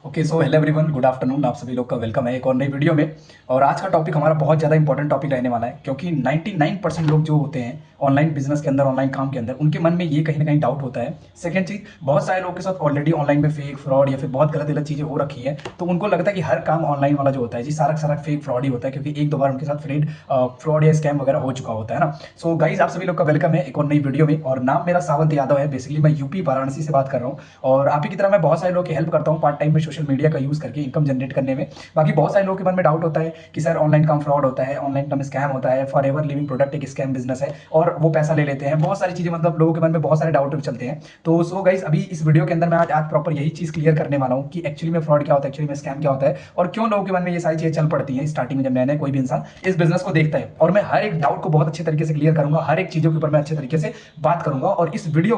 Okay so hello everyone, good afternoon. आप सभी लोग का वेलकम है एक और नई वीडियो में। और आज का टॉपिक हमारा बहुत ज़्यादा इंपॉर्टेंट टॉपिक रहने वाला है, क्योंकि 99% लोग जो होते हैं ऑनलाइन बिजनेस के अंदर, ऑनलाइन काम के अंदर, उनके मन में ये कहीं ना कहीं डाउट होता है। सेकंड चीज़, बहुत सारे लोगों के साथ ऑलरेडी ऑनलाइन में फेक फ्रॉड या फिर बहुत गलत गलत चीज़ें हो रखी है, तो उनको लगता है कि हर काम ऑनलाइन वाला जो होता है जी सारा सारा फेक फ्रॉड ही होता है, क्योंकि एक दो बार उनके साथ फ्रॉड या स्कैम वगैरह हो चुका होता है ना। सो गाइज, आप सभी लोग का वेलकम है एक और नई वीडियो में। और नाम मेरा सावंत यादव है। बेसिकली मैं यूपी वाराणसी से बात कर रहा हूँ, और आप ही की तरह मैं बहुत सारे लोगों की हेल्प करता हूँ पार्ट टाइम में सोशल मीडिया का यूज़ करके इनकम जनरेट करने में। बाकी बहुत सारे लोगों के मन में डाउट होता है कि सर ऑनलाइन काम फ्रॉड होता है, ऑनलाइन काम स्कैम होता है, फॉर एवर लिविंग प्रोडक्ट एक स्कैम बिजनेस है और वो पैसा ले लेते हैं। बहुत सारी चीज़ें, मतलब लोगों के मन में बहुत सारे डाउट चलते हैं। तो सो गाइस, अभी इस वीडियो के अंदर मैं आज प्रॉपर यही चीज़ क्लियर करने वाला हूँ कि एक्चुअली में फ्रॉड क्या होता है, एक्चुअली में स्कैम क्या होता है, और क्यों लोगों के मन में ये सारी चीज़ें चल पड़ती हैं स्टार्टिंग में जब नया नया कोई भी इंसान इस बिजनेस को देखता है। और मैं हर एक डाउट को बहुत अच्छे तरीके से क्लियर करूंगा, हर एक चीज़ों के ऊपर मैं अच्छे तरीके से बात करूंगा। और इस वीडियो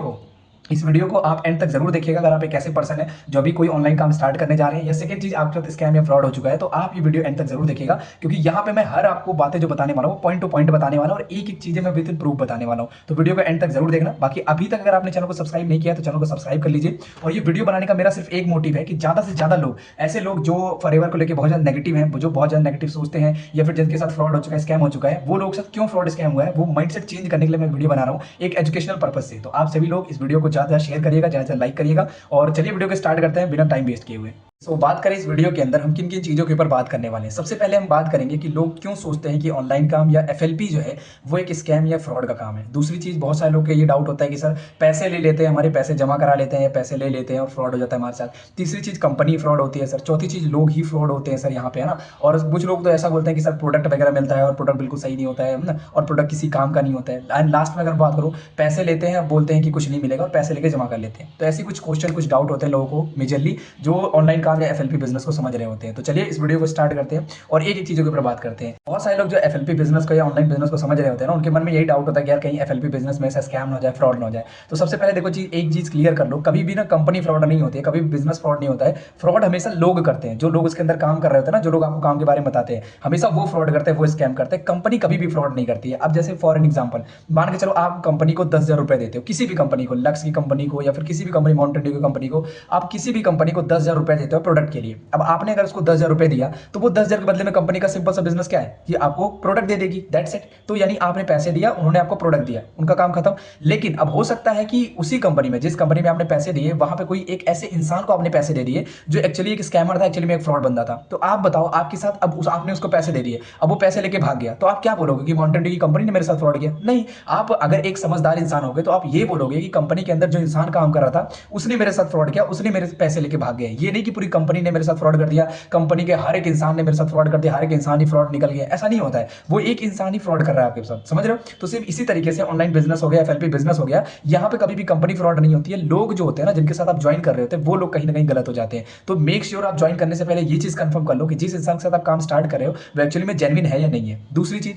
को आप एंड तक जरूर देखिएगा। अगर आप एक ऐसे पर्सन है जो अभी कोई ऑनलाइन काम स्टार्ट करने जा रहे हैं, या सेकंड चीज आपके साथ स्कैम या फ्रॉड हो चुका है, तो आप ये वीडियो एंड तक जरूर देखिएगा, क्योंकि यहाँ पे मैं हर आपको बातें जो बताने वाला हूँ पॉइंट टू पॉइंट बताने वाला हूँ, और एक एक चीजें मैं विद इन प्रूफ बताने वाला हूँ। तो वीडियो को एंड तक जरूर देखना। बाकी अभी तक अगर आपने चैनल को सब्सक्राइब नहीं किया तो चैनल को सब्सक्राइब कर लीजिए। और ये वीडियो बनाने का मेरा सिर्फ एक मोटिव है कि ज्यादा से ज्यादा लोग, ऐसे लोग जो फॉरएवर को लेकर बहुत ज्यादा नेगेटिव हैं, जो बहुत ज्यादा नेगेटिव सोचते हैं, या फिर जिनके साथ फ्रॉड हो चुका है, स्कैम हो चुका है, वो लोग साथ क्यों फ्रॉड स्कैम हुआ है, वो माइंडसेट चेंज करने के लिए मैं वीडियो बना रहा हूँ एक एजुकेशनल पर्पज से। तो आप सभी लोग इस वीडियो को ज्यादा शेयर करिएगा, ज्यादा लाइक करिएगा। और चलिए वीडियो को स्टार्ट करते हैं बिना टाइम वेस्ट किए हुए। बात करें इस वीडियो के अंदर हम किन किन चीज़ों के ऊपर बात करने वाले हैं। सबसे पहले हम बात करेंगे कि लोग क्यों सोचते हैं कि ऑनलाइन काम या एफएलपी जो है वो एक स्कैम या फ्रॉड का काम है। दूसरी चीज़, बहुत सारे लोग का ये डाउट होता है कि सर पैसे ले लेते हैं, हमारे पैसे जमा करा लेते हैं, या पैसे ले लेते हैं और फ्रॉड हो जाता है हमारे साथ। तीसरी चीज़, कंपनी फ्रॉड होती है सर। चौथी चीज़, लोग ही फ्रॉड होते हैं सर यहाँ पे, है ना। और कुछ लोग तो ऐसा बोलते हैं कि सर प्रोडक्ट वगैरह मिलता है और प्रोडक्ट बिल्कुल सही नहीं होता है ना, और प्रोडक्ट किसी काम का नहीं होता है। एंड लास्ट में अगर बात करूँ, पैसे लेते हैं, बोलते हैं कि कुछ नहीं मिलेगा और पैसे लेके जमा कर लेते हैं। तो ऐसी कुछ क्वेश्चन, कुछ डाउट होते हैं लोगों को मेजरली, जो ऑनलाइन काम या एफएलपी बिजनेस को समझ रहे होते हैं। तो चलिए इस वीडियो को स्टार्ट करते हैं और एक एक चीज़ों के ऊपर बात करते हैं। बहुत सारे लोग जो एफएलपी बिजनेस को या ऑनलाइन बिजनेस को समझ रहे होते हैं ना, उनके मन में यही डाउट होता है कि यार कहीं एफएलपी बिजनेस में ऐसा स्कैम ना हो जाए, फ्रॉड ना हो जाए। तो सबसे पहले देखो चीज, एक चीज क्लियर कर लो, कभी भी ना कंपनी फ्रॉड नहीं होती है, कभी भी बिजनेस फ्रॉड नहीं होता है। फ्रॉड हमेशा लोग करते हैं, जो लोग उसके अंदर काम कर रहे होते हैं ना, जो लोग आपको काम के बारे में बताते हैं, हमेशा वो फ्रॉड करते हैं, वो स्कैम करते हैं। कंपनी कभी भी फ्रॉड नहीं करती है। अब जैसे फॉर एन एग्जाम्पल, मान के चलो आप कंपनी को 10,000 रुपए देते हो, किसी भी कंपनी को, लक्स की कंपनी को या फिर किसी भी कंपनी, माउंटेन ड्यू की कंपनी को, आप किसी भी कंपनी को 10,000 रुपए देते हो प्रोडक्ट के लिए। अब आपने अगर उसको 10,000 रुपए दिया, तो वो 10,000 के बदले में कंपनी का सिंपल सा बिजनेस क्या है कि आपको प्रोडक्ट दे देगी, दैट्स इट। तो यानी आपने पैसे दिया, उन्होंने आपको प्रोडक्ट दिया, उनका काम खत्म। लेकिन अब हो सकता है कि उसी कंपनी में, जिस कंपनी में आपने पैसे दिए, वहां पे कोई एक ऐसे इंसान को आपने पैसे दे दिए जो एक्चुअली एक स्कैमर था, एक्चुअली में एक फ्रॉड बंदा था। तो आप बताओ, आपके साथ अब आपने उसको पैसे दे दिए, अब वो पैसे लेके भाग गया, तो आप क्या बोलोगे कि माउंटेन ड्यू की कंपनी ने मेरे साथ फ्रॉड किया? नहीं। आप अगर एक समझदार इंसान होगे तो आप ये बोलोगे कि कंपनी के अंदर जो इंसान काम कर रहा था उसने मेरे साथ फ्रॉड किया, उसने मेरे पैसे लेके भाग गया। ये नहीं कि पूरी कंपनी ने मेरे साथ फ्रॉड कर दिया, कंपनी के हर एक इंसान ने मेरे साथ फ्रॉड कर दिया, हर एक इंसान ही फ्रॉड निकल गया। ऐसा नहीं होता है, वो एक इंसान ही फ्रॉड कर रहा है आपके साथ, समझ रहे हो। तो सिर्फ इसी तरीके से ऑनलाइन बिजनेस हो गया, एफएलपी बिजनेस हो गया, यहाँ पे कभी भी कंपनी फ्रॉड नहीं होती है। लोग जो होते हैं ना, जिनके साथ आप ज्वाइन कर रहे होते हैं, वो लोग कहीं ना कहीं गलत हो जाते हैं। तो मेक श्योर आप ज्वाइन करने से पहले ये चीज कंफर्म कर लो कि जिस इंसान के साथ आप काम स्टार्ट कर रहे हो वो एक्चुअली में जेन्युइन है या नहीं है। दूसरी चीज,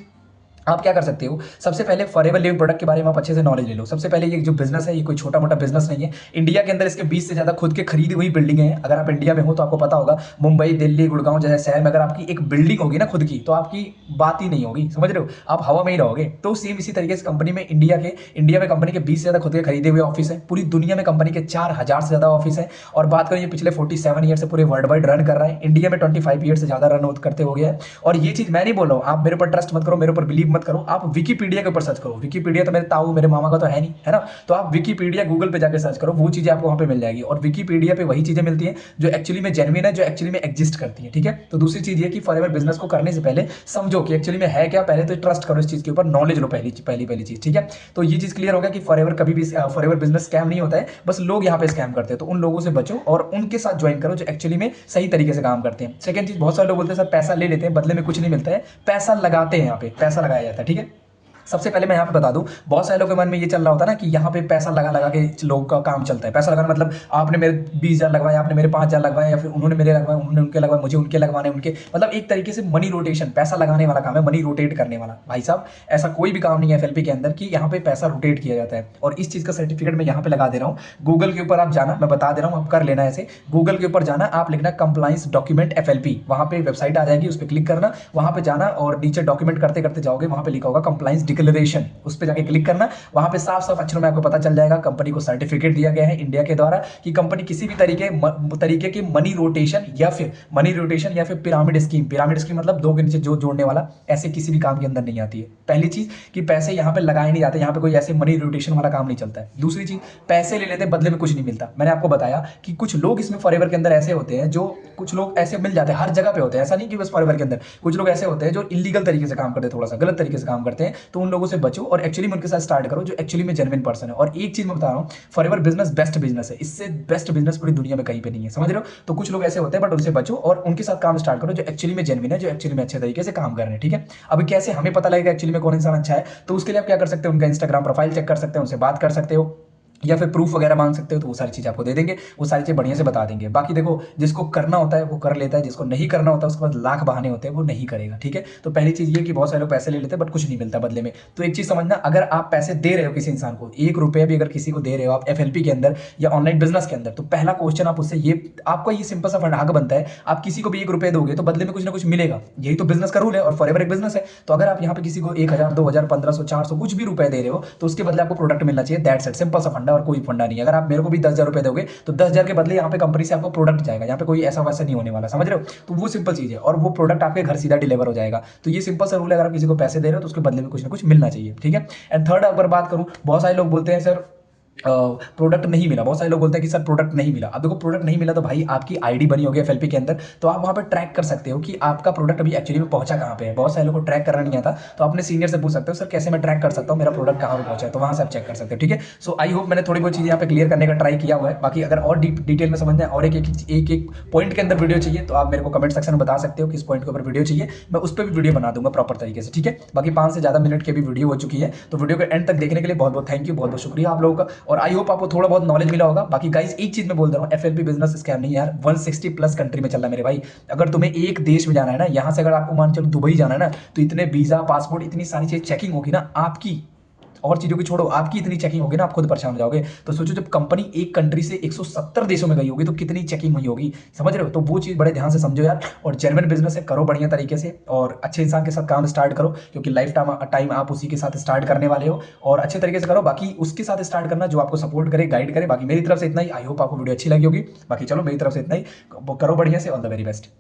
आप क्या कर सकते हो, सबसे पहले फॉरएवर लिविंग प्रोडक्ट के बारे में आप अच्छे से नॉलेज ले लो। सबसे पहले ये जो बिजनेस है, ये कोई छोटा मोटा बिजनेस नहीं है। इंडिया के अंदर इसके 20 से ज्यादा खुद के खरीदी हुई बिल्डिंग है। अगर आप इंडिया में हो तो आपको पता होगा, मुंबई, दिल्ली, गुड़गांव जैसे शहर में अगर आपकी एक बिल्डिंग होगी ना खुद की, तो आपकी बात ही नहीं होगी, समझ रहे हो, आप हवा में ही रहोगे। तो सेम इसी तरीके से कंपनी में, इंडिया में कंपनी के 20 से ज्यादा खुद के खरीदे हुए ऑफिस है। पूरी दुनिया में कंपनी के 4,000 से ज्यादा ऑफिस है। और बात करें, ये पिछले 47 ईयर से पूरे वर्ल्ड वाइड रन कर रहा है। इंडिया में 25 ईयर से ज्यादा रन करते हो गया है। और ये चीज मैं नहीं बोल रहा हूँ, आप मेरे ऊपर ट्रस्ट मत करो, मेरे ऊपर बिलीव मत करो, आप विकीपीडिया के ऊपर सर्च करो। विकीपीडिया तो मेरे ताऊ, मेरे मामा का तो है नहीं, है ना। तो आप विकीपीडिया गूगल पे जाकर सर्च करो, वो चीजें आपको वहां पे मिल जाएगी। और विकीपीडिया पे वही चीजें मिलती हैं जो एक्चुअली में जेन्युइन है, जो एक्चुअली में एग्जिस्ट करती है, ठीक है। तो दूसरी चीज ये कि फॉरएवर बिजनेस को करने से पहले समझो कि एक्चुअली में है क्या, पहले तो ट्रस्ट करो इस चीज के ऊपर, नॉलेज लो, पहली चीज, ठीक है। तो ये चीज क्लियर होगा कि फॉरएवर कभी भी फॉरएवर बिजनेस स्कैम नहीं होता है, बस लोग यहाँ पे स्कैम करते हैं। तो उन लोगों से बचो और उनके साथ ज्वाइन करो जो एक्चुअली में सही तरीके से काम करते हैं। सेकंड चीज, बहुत सारे लोग बोलते हैं सर पैसा ले लेते हैं, बदले में कुछ नहीं मिलता है। पैसा लगाते हैं, यहाँ पे पैसा लगाया जाता है, ठीक है। सबसे पहले मैं यहाँ पे बता दूं, बहुत सारे लोगों के मन में ये चल रहा होता है ना कि यहाँ पे पैसा लगा लगा के लोगों का काम चलता है। पैसा लगाना मतलब आपने मेरे 20,000 लगवाए, आपने मेरे 5,000 लगवाए, या फिर उन्होंने मेरे लगवाए, उन्होंने उनके लगवाए, मुझे उनके लगवाने, उनके, मतलब एक तरीके से मनी रोटेशन, पैसा लगाने वाला काम है, मनी रोटेट करने वाला। भाई साहब, ऐसा कोई भी काम नहीं है एफएलपी के अंदर कि यहाँ पे पैसा रोटेट किया जाता है। और इस चीज का सर्टिफिकेट मैं यहाँ पे लगा दे रहा हूँ। गूगल के ऊपर आप जाना, मैं बता दे रहा हूँ, आप कर लेना ऐसे। गूगल के ऊपर जाना, आप लिखना कंप्लायंस डॉक्यूमेंट एफएलपी, वहां पे वेबसाइट आ जाएगी, उस पर क्लिक करना, वहां पे जाना और नीचे डॉक्यूमेंट करते करते जाओगे, वहां पे लिखा होगा कंप्लायंस डिक्लेरेशन, उस पर जाके क्लिक करना। वहां पे साफ साफ अक्षरों में आपको पता चल जाएगा, कंपनी को सर्टिफिकेट दिया गया है इंडिया के द्वारा कि कंपनी किसी भी तरीके के मनी रोटेशन या फिर पिरामिड स्कीम मतलब दो के नीचे जो जोड़ने वाला, ऐसे किसी भी काम के अंदर नहीं आती है। पहली चीज कि पैसे यहाँ पे लगाए नहीं जाते, यहाँ पे कोई ऐसे मनी रोटेशन वाला काम नहीं चलता है। दूसरी चीज, पैसे ले लेते बदले में कुछ नहीं मिलता। मैंने आपको बताया कि कुछ लोग इसमें फॉरएवर के अंदर ऐसे होते हैं, जो कुछ लोग ऐसे मिल जाते हैं, हर जगह पे होते हैं, ऐसा नहीं कि बस फॉरएवर के अंदर। कुछ लोग ऐसे होते हैं जो इलीगल तरीके से काम करते हैं, थोड़ा सा गलत तरीके से काम करते हैं, तो उन लोगों से बचो और एक्चुअली में उनके साथ स्टार्ट करो जो एक्चुअली में जेन्युइन पर्सन है। और एक चीज मैं बता रहा हूँ, फॉरएवर बिजनेस बेस्ट बिजनेस है, इससे बेस्ट बिजनेस पूरी दुनिया में कहीं पे नहीं है, समझ रहे हो। तो कुछ लोग ऐसे होते हैं बट उनसे बचो और उनके साथ काम स्टार्ट करो जो एक्चुअली में जेन्युइन है, जो एक्चुअली में अच्छे तरीके से काम कर रहे हैं, ठीक है। अब कैसे हमें पता लगेगा एक्चुअली में कौन इंसान अच्छा है, तो उसके लिए आप क्या कर सकते हो, उनका इंस्टाग्राम प्रोफाइल चेक कर सकते हैं, उनसे बात कर सकते हो या फिर प्रूफ वगैरह मांग सकते हो, तो वो सारी चीज़ आपको दे देंगे, वो सारी चीज़ बढ़िया से बता देंगे। बाकी देखो, जिसको करना होता है वो कर लेता है, जिसको नहीं करना होता उसके पास लाख बहाने होते हैं, वो नहीं करेगा, ठीक है। तो पहली चीज़ ये कि बहुत सारे लोग पैसे ले लेते हैं बट कुछ नहीं मिलता बदले में। तो एक चीज़ समझना, अगर आप पैसे दे रहे हो किसी इंसान को, 1 रुपया भी अगर किसी को दे रहे हो आप FLP के अंदर या ऑनलाइन बिजनेस के अंदर, तो पहला क्वेश्चन आप उससे ये, आपका ये सिंपल सा हक बनता है, आप किसी को भी 1 रुपया दोगे तो बदले में कुछ ना कुछ मिलेगा। यही तो बिजनेस का रूल है और फॉरएवर एक बिजनेस है। तो अगर आप यहाँ पे किसी को 1000, 2000, 1500, 400 कुछ भी रुपए दे रहे हो, तो उसके बदले आपको प्रोडक्ट मिलना चाहिए। दैट्स इट, सिंपल सा फंडा और कोई फंडा नहीं है। अगर आप मेरे को भी 10,000 रुपए दोगे तो 10,000 के बदले यहाँ पे कंपनी से आपको प्रोडक्ट जाएगा, यहाँ पे कोई ऐसा वैसा नहीं होने वाला, समझ रहे हो। तो वो सिंपल चीज है और वो प्रोडक्ट आपके घर सीधा डिलीवर हो जाएगा। तो ये सिंपल सा रूल है, अगर आप किसी को पैसे दे रहे हो तो उसके बदले में कुछ ना कुछ मिलना चाहिए, ठीक है। एंड थर्ड अगर बात करूं, बहुत सारे लोग बोलते हैं सर प्रोडक्ट नहीं मिला, बहुत सारे लोग बोलते हैं कि सर प्रोडक्ट नहीं मिला। अब देखो, प्रोडक्ट नहीं मिला तो भाई आपकी आईडी बनी होगी FLP के अंदर, तो आप वहां पे ट्रैक कर सकते हो कि आपका प्रोडक्ट अभी एक्चुअली में पहुंचा कहां पे है। बहुत सारे लोगों को ट्रैक करना नहीं आता, तो अपने सीनियर से पूछ सकते हो, सर कैसे मैं ट्रैक कर सकता हूं मेरा प्रोडक्ट कहां पे पहुंचा है, तो वहां से आप चेक कर सकते हो, ठीक है। सो आई होप मैंने थोड़ी बहुत चीजें यहाँ पे क्लियर करने का ट्राई किया हुआ है। बाकी अगर और डिटेल में समझना है और एक पॉइंट के अंदर वीडियो चाहिए तो आप मेरे को कमेंट सेक्शन में बता सकते हो किस पॉइंट के ऊपर वीडियो चाहिए, मैं उस पर भी वीडियो बना दूंगा प्रॉपर तरीके से, ठीक है। बाकी 5 से ज्यादा मिनट की भी वीडियो हो चुकी है, तो वीडियो के एंड तक देखने के लिए बहुत बहुत थैंक यू, बहुत बहुत शुक्रिया आप लोगों का। और आई होप आपको थोड़ा बहुत नॉलेज मिला होगा। बाकी गाइस एक चीज मैं बोल रहा हूं, FLP बिजनेस स्कैम नहीं यार, 160+ कंट्री में चल रहा है मेरे भाई। अगर तुम्हें एक देश में जाना है ना, यहां से अगर आपको मान चलो दुबई जाना है ना, तो इतने वीजा, पासपोर्ट, इतनी सारी चीज चेकिंग होगी ना आपकी, और चीजों की छोड़ो, आपकी इतनी चेकिंग होगी ना आप खुद परेशान हो जाओगे। तो सोचो जब कंपनी एक कंट्री से 170 देशों में गई होगी तो कितनी चेकिंग हुई होगी, समझ रहे हो। तो वो चीज बड़े ध्यान से समझो यार, और जेन्युइन बिजनेस है, करो बढ़िया तरीके से और अच्छे इंसान के साथ काम स्टार्ट करो, क्योंकि लाइफ टाइम आप उसी के साथ स्टार्ट करने वाले हो, और अच्छे तरीके से करो। बाकी उसके साथ स्टार्ट करना जो आपको सपोर्ट करे, गाइड करे। बाकी मेरी तरफ से इतना ही, आई होप आपको वीडियो अच्छी लगी होगी। बाकी चलो मेरी तरफ से इतना ही, करो बढ़िया से, ऑल द वेरी बेस्ट।